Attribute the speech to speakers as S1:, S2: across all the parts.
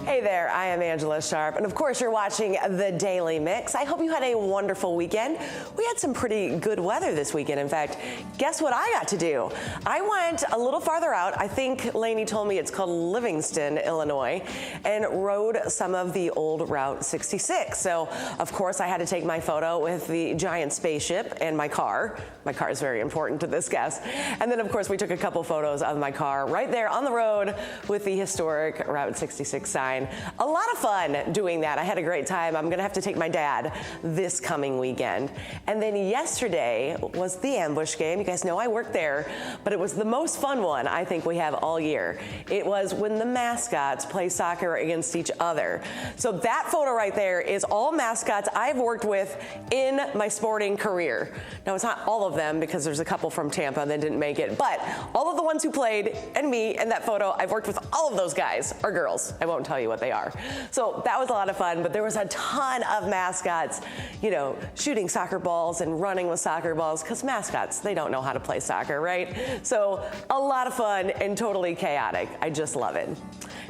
S1: Hey there, I am Angella Sharpe, and of course you're watching The Daily Mix. I hope you had a wonderful weekend. We had some pretty good weather this weekend. In fact, guess what I got to do? I went a little farther out. I think Leigh told me it's called Livingston, Illinois, and rode some of the old Route 66. So, of course, I had to take my photo with the giant spaceship and my car. My car is very important to this guest. And then, of course, we took a couple photos of my car right there on the road with the historic Route 66 sign. A lot of fun doing that. I had a great time. I'm gonna have to take my dad this coming weekend. And then yesterday was the ambush game. You guys know I worked there, but it was the most fun one I think we have all year. It was when the mascots play soccer against each other. So that photo right there is all mascots I've worked with in my sporting career. Now it's not all of them because there's a couple from Tampa that didn't make it, but all of the ones who played and me in that photo, I've worked with all of those guys, or girls. I won't tell you what they are. So that was a lot of fun, but there was a ton of mascots, you know, shooting soccer balls and running with soccer balls, because mascots, they don't know how to play soccer, right? So a lot of fun and totally chaotic. I just love it.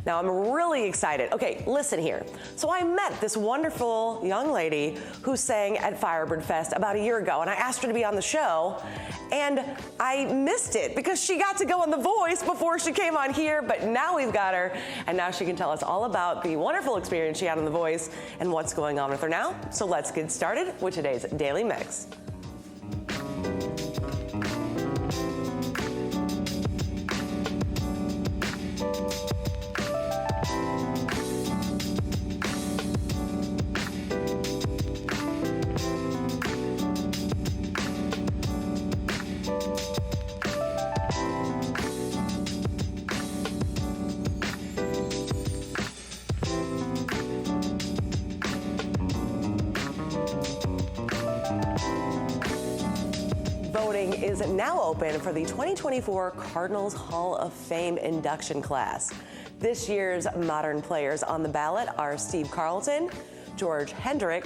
S1: Now I'm really excited. Okay, listen here. So I met this wonderful young lady who sang at Firebird Fest about a year ago, and I asked her to be on the show, and I missed it because she got to go on The Voice before she came on here, but now we've got her, and now she can tell us all about the wonderful experience she had on The Voice and what's going on with her now. So let's get started with today's Daily Mix. Voting is now open for the 2024 Cardinals Hall of Fame induction class. This year's modern players on the ballot are Steve Carlton, George Hendrick,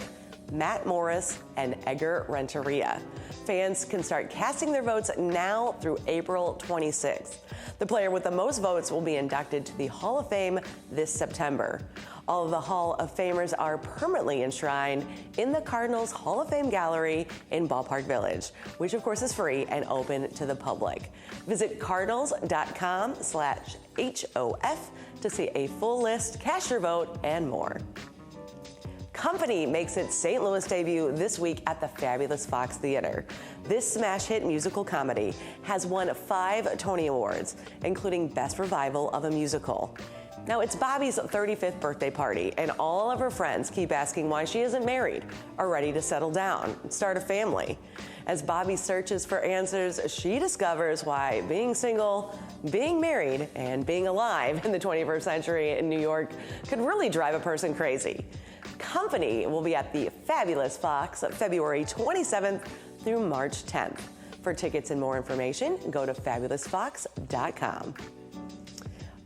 S1: Matt Morris, and Edgar Renteria. Fans can start casting their votes now through April 26th. The player with the most votes will be inducted to the Hall of Fame this September. All of the Hall of Famers are permanently enshrined in the Cardinals Hall of Fame Gallery in Ballpark Village, which of course is free and open to the public. Visit cardinals.com/HOF to see a full list, cast your vote, and more. Company makes its St. Louis debut this week at the Fabulous Fox Theater. This smash hit musical comedy has won 5 Tony Awards, including Best Revival of a Musical. Now, it's Bobby's 35th birthday party, and all of her friends keep asking why she isn't married or ready to settle down and start a family. As Bobby searches for answers, she discovers why being single, being married, and being alive in the 21st century in New York could really drive a person crazy. Company will be at the Fabulous Fox February 27th through March 10th. For tickets and more information, go to fabulousfox.com.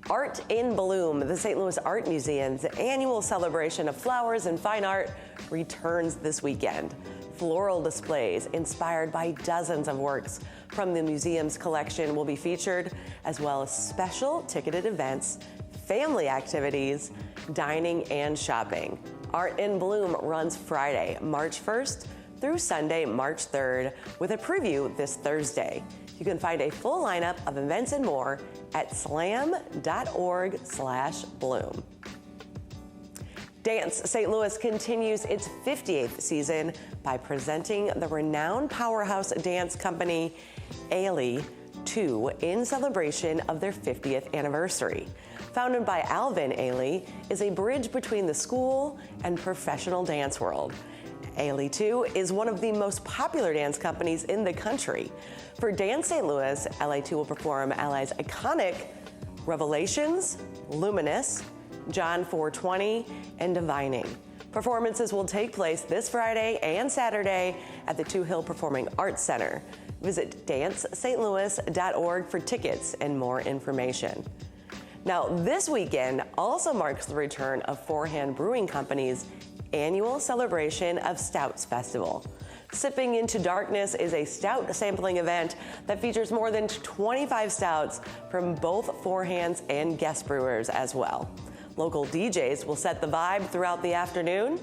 S1: Art in Bloom, the St. Louis Art Museum's annual celebration of flowers and fine art, returns this weekend. Floral displays inspired by dozens of works from the museum's collection will be featured, as well as special ticketed events, family activities, dining, and shopping. Art in Bloom runs Friday, March 1st through Sunday, March 3rd, with a preview this Thursday. You can find a full lineup of events and more at slam.org/bloom. Dance St. Louis continues its 58th season by presenting the renowned powerhouse dance company Ailey 2 in celebration of their 50th anniversary. Founded by Alvin Ailey, is a bridge between the school and professional dance world. Ailey 2 is one of the most popular dance companies in the country. For Dance St. Louis, LA 2 will perform LA's iconic Revelations, Luminous, John 4:20, and Divining. Performances will take place this Friday and Saturday at the Two Hill Performing Arts Center. Visit dancestlouis.org for tickets and more information. Now, this weekend also marks the return of Forehand Brewing Company's annual celebration of Stouts Festival. Sipping Into Darkness is a stout sampling event that features more than 25 stouts from both Forehands and guest brewers as well. Local DJs will set the vibe throughout the afternoon.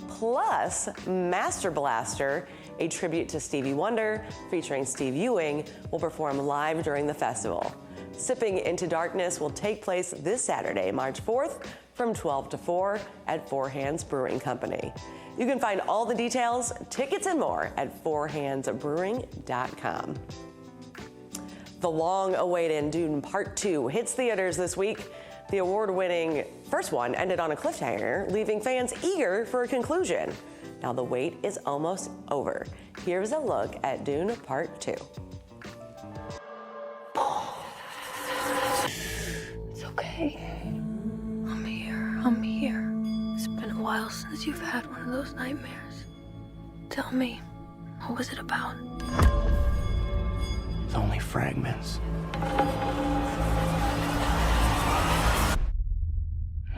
S1: Plus, Master Blaster, a tribute to Stevie Wonder featuring Steve Ewing, will perform live during the festival. Sipping Into Darkness will take place this Saturday, March 4th, from 12 to 4 at Four Hands Brewing Company. You can find all the details, tickets, and more at fourhandsbrewing.com. The long-awaited Dune Part 2 hits theaters this week. The award-winning first one ended on a cliffhanger, leaving fans eager for a conclusion. Now the wait is almost over. Here's a look at Dune Part 2.
S2: It's okay. I'm here. It's been a while since you've had one of those nightmares. Tell me, what was it about?
S3: It's only fragments.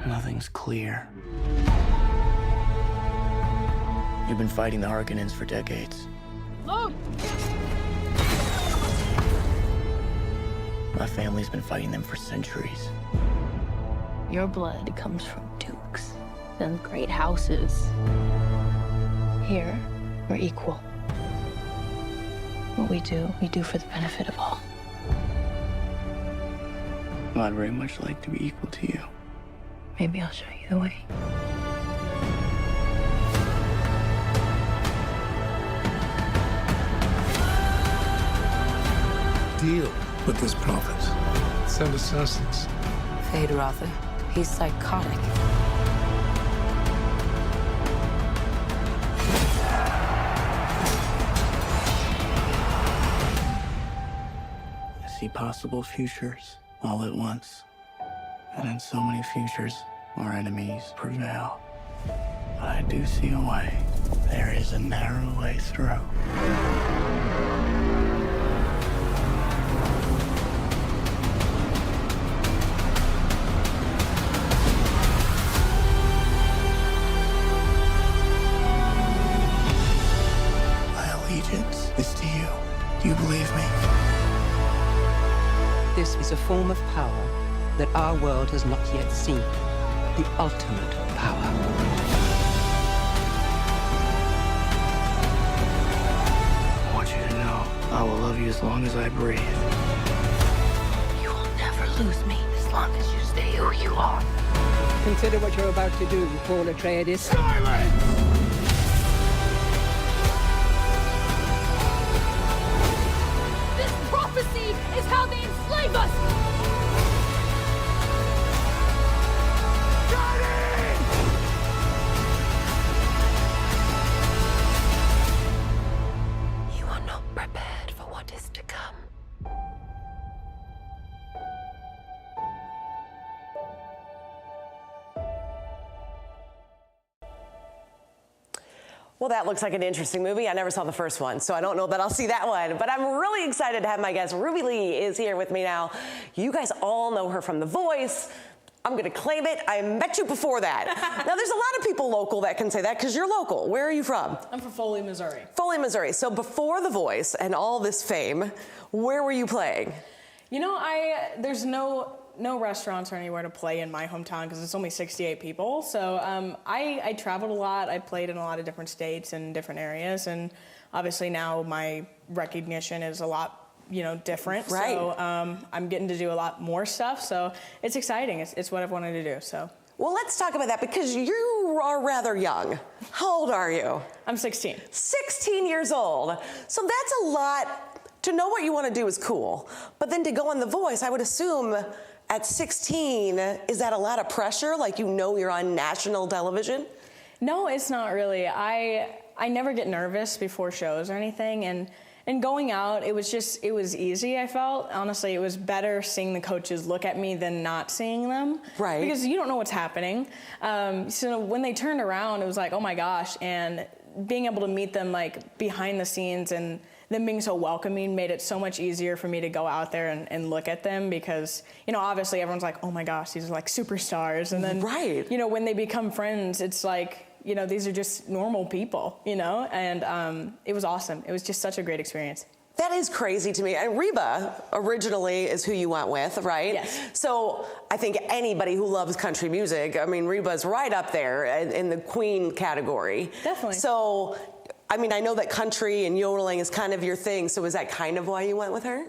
S3: Nothing's clear. You've been fighting the Harkonnens for decades.
S2: Look!
S3: My family's been fighting them for centuries.
S2: Your blood comes from dukes and great houses. Here, we're equal. What we do for the benefit of all.
S3: Well, I'd very much like to be equal to you.
S2: Maybe I'll show you the way.
S4: Deal with this prophet. Send assassins.
S2: Fade Rother. He's psychotic.
S3: I see possible futures all at once. And in so many futures, our enemies prevail. But I do see a way. There is a narrow way through. My allegiance is to you. Do you believe me?
S5: This is a form of power that our world has not yet seen. The ultimate power.
S3: I want you to know I will love you as long as I breathe.
S2: You will never lose me as long as you stay who you are.
S5: Consider what you're about to do, Paul Atreides.
S2: This prophecy is how they enslave us! You are not prepared for what is to come.
S1: Well, that looks like an interesting movie. I never saw the first one, so I don't know that I'll see that one. But I'm really excited to have my guest. Ruby Leigh is here with me now. You guys all know her from The Voice. I'm going to claim it. I met you before that. Now, there's a lot of people local that can say that because you're local. Where are you from?
S6: I'm from Foley, Missouri.
S1: Foley, Missouri. So before The Voice and all this fame, where were you playing?
S6: You know, there's no restaurants or anywhere to play in my hometown because it's only 68 people. So I traveled a lot. I played in a lot of different states and different areas. And obviously now my recognition is a lot, different.
S1: Right.
S6: So I'm getting to do a lot more stuff. So it's exciting. It's what I've wanted to do. So.
S1: Well, let's talk about that because you are rather young. How old are you?
S6: I'm 16.
S1: 16 years old. So that's a lot. To know what you want to do is cool. But then to go on The Voice, I would assume at 16, is that a lot of pressure? Like you're on national television?
S6: No, it's not really. I never get nervous before shows or anything. And going out, it was easy, I felt. Honestly, it was better seeing the coaches look at me than not seeing them.
S1: Right.
S6: Because you don't know what's happening. So when they turned around, it was like, oh my gosh. And being able to meet them like behind the scenes and them being so welcoming made it so much easier for me to go out there and look at them because, obviously everyone's like, oh my gosh, these are like superstars. And then,
S1: right.
S6: When they become friends, it's like, these are just normal people, and it was awesome. It was just such a great experience.
S1: That is crazy to me. And Reba originally is who you went with, right?
S6: Yes.
S1: So I think anybody who loves country music, I mean, Reba's right up there in the queen category.
S6: Definitely.
S1: So, I mean, I know that country and yodeling is kind of your thing. So is that kind of why you went with her?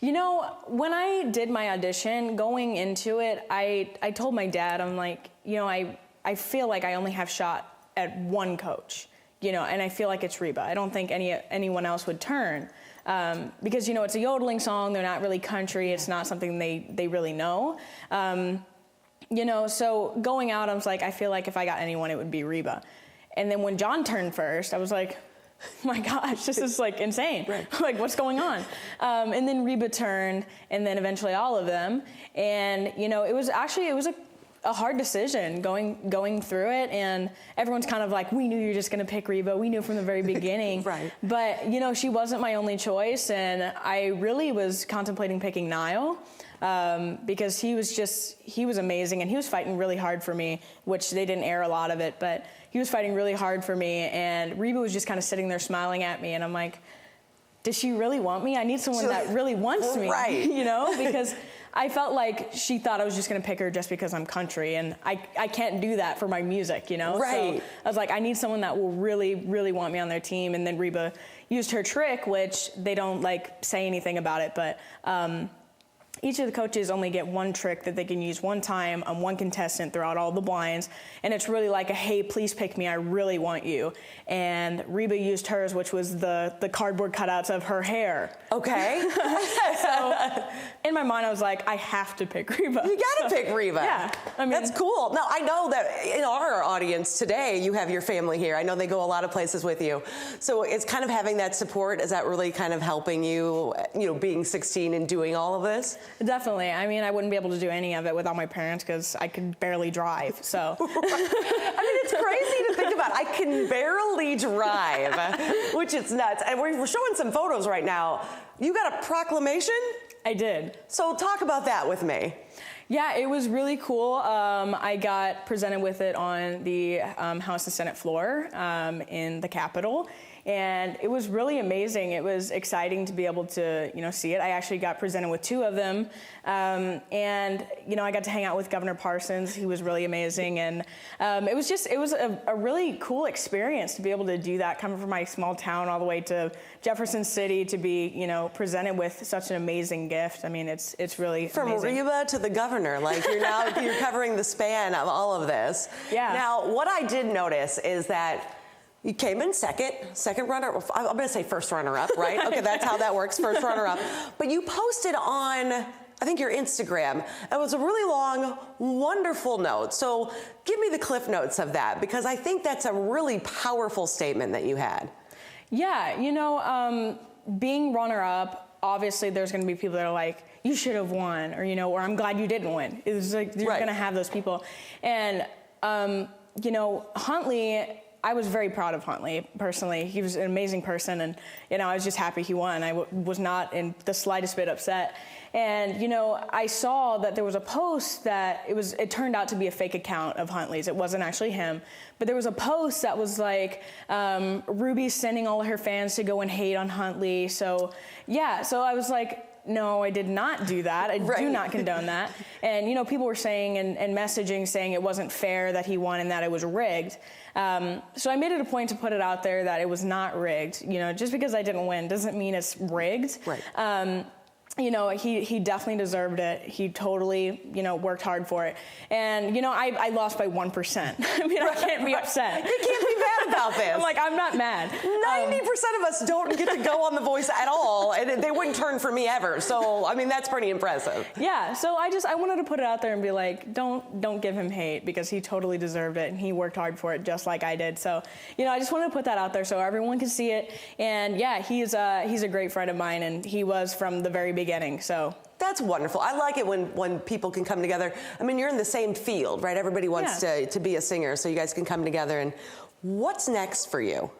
S6: You know, when I did my audition, going into it, I told my dad, I'm like, you know, I feel like I only have shot at one coach, you know, and I feel like it's Reba. I don't think anyone else would turn. Because, you know, it's a yodeling song. They're not really country. It's not something they really know. You know, so going out, I was like, I feel like if I got anyone, it would be Reba. And then when John turned first, I was like, oh my gosh, this is like insane. Right. Like, what's going on? And then Reba turned, and then eventually all of them. And, you know, it was a hard decision going through it, and everyone's kind of like, we knew you were just going to pick Reba. We knew from the very beginning.
S1: Right.
S6: But, you know, she wasn't my only choice, and I really was contemplating picking Niall because he was amazing, and he was fighting really hard for me, which they didn't air a lot of it, but he was fighting really hard for me, and Reba was just kind of sitting there smiling at me, and I'm like, does she really want me? I need someone that really wants me,
S1: right.
S6: You know, because I felt like she thought I was just going to pick her just because I'm country, and I can't do that for my music, you know?
S1: Right.
S6: So I was like, I need someone that will really, really want me on their team. And then Reba used her trick, which they don't like say anything about it, but each of the coaches only get one trick that they can use one time on one contestant throughout all the blinds. And it's really like a, hey, please pick me, I really want you. And Reba used hers, which was the cardboard cutouts of her hair.
S1: Okay.
S6: So in my mind, I was like, I have to pick Reba.
S1: You gotta pick Reba.
S6: Yeah, I mean,
S1: that's cool. Now, I know that in our audience today, you have your family here. I know they go a lot of places with you. So it's kind of having that support. Is that really kind of helping you, you know, being 16 and doing all of this?
S6: Definitely. I mean, I wouldn't be able to do any of it without my parents because I could barely drive. So.
S1: I mean, it's crazy to think about. I can barely drive, which is nuts. And we're showing some photos right now. You got a proclamation?
S6: I did.
S1: So talk about that with me.
S6: Yeah, it was really cool. I got presented with it on the House and Senate floor in the Capitol. And it was really amazing. It was exciting to be able to, you know, see it. I actually got presented with two of them. And, you know, I got to hang out with Governor Parsons. He was really amazing. And it was a really cool experience to be able to do that, coming from my small town all the way to Jefferson City, to be, you know, presented with such an amazing gift. I mean, it's really
S1: from
S6: amazing.
S1: Reba to the governor, like you're covering the span of all of this.
S6: Yeah.
S1: Now, what I did notice is that you came in second runner. I'm going to say first runner up, right? Okay, that's how that works, first runner up. But you posted on, I think, your Instagram. It was a really long, wonderful note. So give me the cliff notes of that, because I think that's a really powerful statement that you had.
S6: Yeah, you know, being runner up, obviously there's going to be people that are like, you should have won, or, you know, or I'm glad you didn't win. It's like, you're going to have those people. And, you know, Huntley, I was very proud of Huntley, personally. He was an amazing person, and, you know, I was just happy he won. I was not in the slightest bit upset. And, you know, I saw that there was a post that it turned out to be a fake account of Huntley's. It wasn't actually him. But there was a post that was like, Ruby's sending all of her fans to go and hate on Huntley. So, yeah, so I was like, no, I did not do that. I do not condone that. And, you know, people were saying and messaging saying it wasn't fair that he won and that it was rigged. So I made it a point to put it out there that it was not rigged. You know, just because I didn't win doesn't mean it's rigged.
S1: Right.
S6: You know, he definitely deserved it. He totally, you know, worked hard for it. And, you know, I lost by 1%. I mean, I can't be upset.
S1: You can't be mad about this.
S6: I'm like, I'm not mad.
S1: 90% of us don't get to go on The Voice at all, and they wouldn't turn for me ever. So, I mean, that's pretty impressive.
S6: Yeah, so I wanted to put it out there and be like, don't give him hate, because he totally deserved it, and he worked hard for it just like I did. So, you know, I just wanted to put that out there so everyone can see it. And yeah, he's a great friend of mine, and he was from the very beginning. So
S1: that's wonderful. I like it when people can come together. I mean, you're in the same field, right? Everybody wants to be a singer, so you guys can come together. And what's next for you?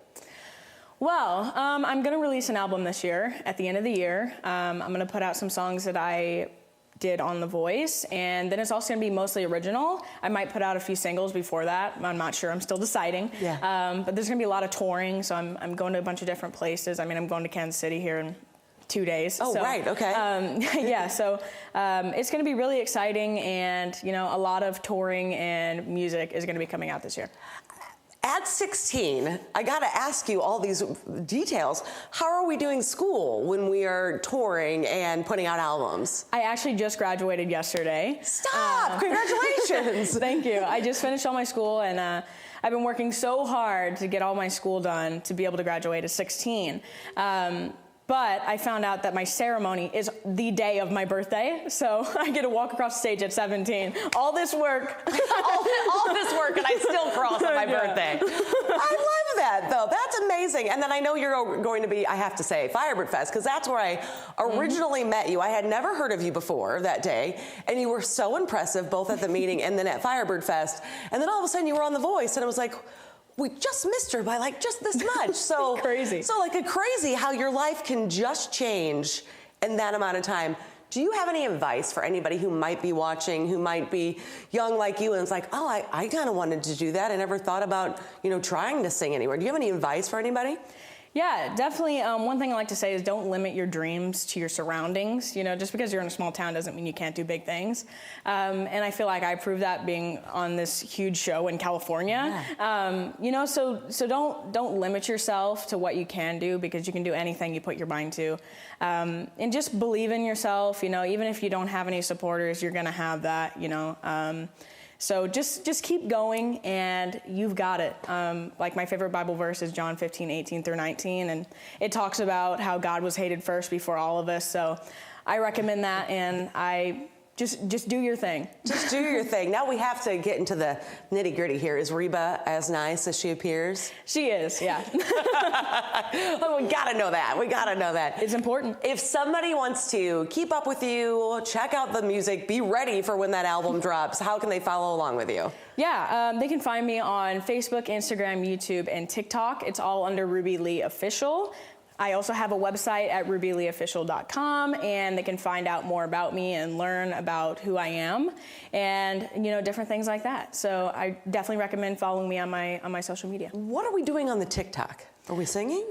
S6: Well, I'm going to release an album this year, at the end of the year. I'm going to put out some songs that I did on The Voice, and then it's also going to be mostly original. I might put out a few singles before that. I'm not sure. I'm still deciding.
S1: Yeah.
S6: But there's going to be a lot of touring, so I'm going to a bunch of different places. I mean, I'm going to Kansas City here in 2 days.
S1: Oh, right, okay.
S6: Yeah, so it's going to be really exciting, and a lot of touring and music is going to be coming out this year.
S1: At 16, I got to ask you all these details. How are we doing school when we are touring and putting out albums?
S6: I actually just graduated yesterday.
S1: Stop! Congratulations!
S6: Thank you. I just finished all my school, and I've been working so hard to get all my school done to be able to graduate at 16. But I found out that my ceremony is the day of my birthday, so I get to walk across the stage at 17. All this work.
S1: all this work, and I still cross on my birthday. I love that, though. That's amazing. And then I know you're going to be, I have to say, Firebird Fest, because that's where I originally met you. I had never heard of you before that day, and you were so impressive, both at the meeting and then at Firebird Fest. And then all of a sudden, you were on The Voice, and I was like, we just missed her by like just this much. So
S6: crazy.
S1: So like a crazy how your life can just change in that amount of time. Do you have any advice for anybody who might be watching, who might be young like you, and it's like, oh, I kind of wanted to do that. I never thought about, trying to sing anywhere. Do you have any advice for anybody?
S6: Yeah, definitely. One thing I like to say is don't limit your dreams to your surroundings. Just because you're in a small town doesn't mean you can't do big things. And I feel like I proved that being on this huge show in California. Yeah. So don't limit yourself to what you can do, because you can do anything you put your mind to. And just believe in yourself. Even if you don't have any supporters, you're gonna have that. So just keep going, and you've got it. Like my favorite Bible verse is John 15:18-19, and it talks about how God was hated first before all of us. So I recommend that, and I just do your thing.
S1: Just do your thing. Now we have to get into the nitty gritty here. Is Reba as nice as she appears?
S6: She is, yeah.
S1: Well, we gotta know that. We gotta know that.
S6: It's important.
S1: If somebody wants to keep up with you, check out the music, be ready for when that album drops, how can they follow along with you?
S6: Yeah, they can find me on Facebook, Instagram, YouTube, and TikTok. It's all under Ruby Leigh Official. I also have a website at rubyleeofficial.com, and they can find out more about me and learn about who I am, and different things like that. So I definitely recommend following me on my social media.
S1: What are we doing on the TikTok? Are we singing?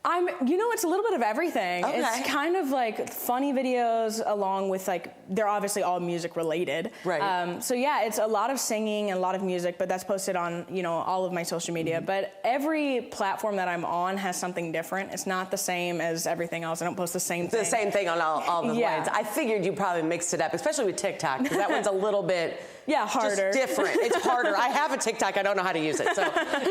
S6: It's a little bit of everything.
S1: Okay.
S6: It's kind of like funny videos along with they're obviously all music related.
S1: Right.
S6: So yeah, it's a lot of singing and a lot of music, but that's posted on, all of my social media. Mm-hmm. But every platform that I'm on has something different. It's not the same as everything else. I don't post the same thing.
S1: The same thing on all the
S6: yeah.
S1: ones. I figured you probably mixed it up, especially with TikTok, because that one's a little bit
S6: harder.
S1: Just different. It's harder. I have a TikTok. I don't know how to use it, so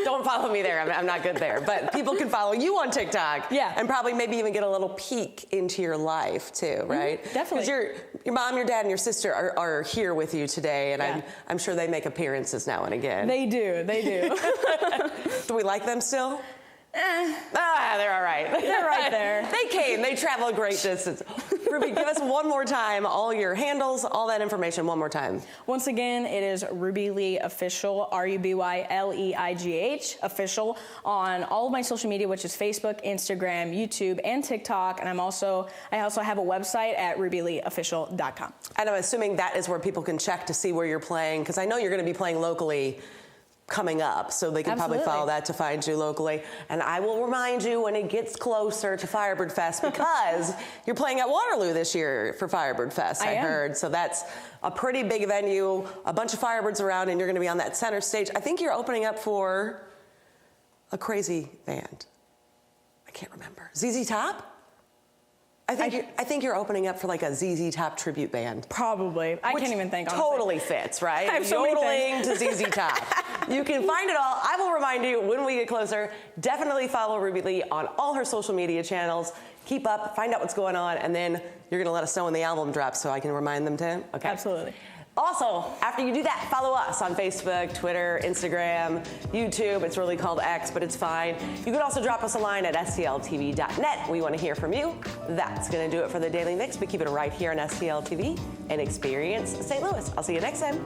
S1: don't follow me there. I'm not good there. But people can follow you on TikTok.
S6: Yeah.
S1: And probably maybe even get a little peek into your life too, right?
S6: Mm-hmm, definitely.
S1: Because your mom, your dad, and your sister are here with you today, and I'm sure they make appearances now and again.
S6: They do.
S1: Do we like them still? They're all right.
S6: They're right there.
S1: They travel a great distance. Ruby, give us one more time all your handles, all that information one more time.
S6: Once again, it is Ruby Leigh Official, RUBYLEIGH Official, on all of my social media, which is Facebook, Instagram, YouTube, and TikTok. And I also have a website at rubyleeofficial.com.
S1: And I'm assuming that is where people can check to see where you're playing, because I know you're going to be playing locally coming up, so they can probably follow that to find you locally. And I will remind you when it gets closer to Firebird Fest, because you're playing at Waterloo this year for Firebird Fest, I heard. So that's a pretty big venue, a bunch of Firebirds around, and you're going to be on that center stage. I think you're opening up for a crazy band. I can't remember. ZZ Top? I think you're opening up for like a ZZ Top tribute band.
S6: Probably. I can't even think.
S1: Totally fits, right?
S6: I have so
S1: Yodeling to ZZ Top. You can find it all. I will remind you when we get closer. Definitely follow Ruby Leigh on all her social media channels. Keep up, find out what's going on, and then you're going to let us know when the album drops so I can remind them to. Okay.
S6: Absolutely.
S1: Also, after you do that, follow us on Facebook, Twitter, Instagram, YouTube. It's really called X, but it's fine. You can also drop us a line at stltv.net. We want to hear from you. That's going to do it for the Daily Mix. We keep it right here on STL TV and Experience St. Louis. I'll see you next time.